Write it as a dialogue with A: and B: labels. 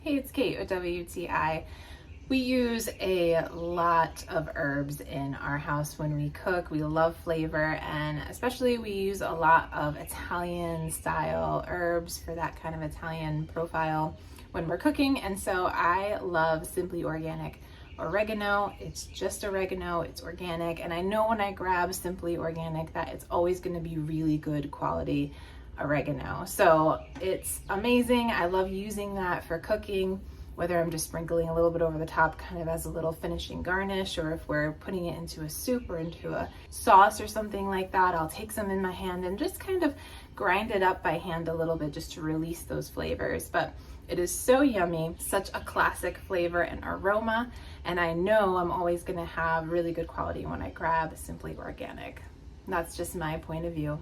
A: Hey, it's Kate with WTI. We use a lot of herbs in our house when we cook. We love flavor, and especially we use a lot of Italian style herbs for that kind of Italian profile when we're cooking. And so I love Simply Organic oregano. It's just oregano, it's organic, and I know when I grab Simply Organic that it's always going to be really good quality oregano. So it's amazing. I love using that for cooking, whether I'm just sprinkling a little bit over the top kind of as a little finishing garnish, or if we're putting it into a soup or into a sauce or something like that, I'll take some in my hand and just kind of grind it up by hand a little bit just to release those flavors. But it is so yummy, such a classic flavor and aroma, and I know I'm always going to have really good quality when I grab Simply Organic. That's just my point of view.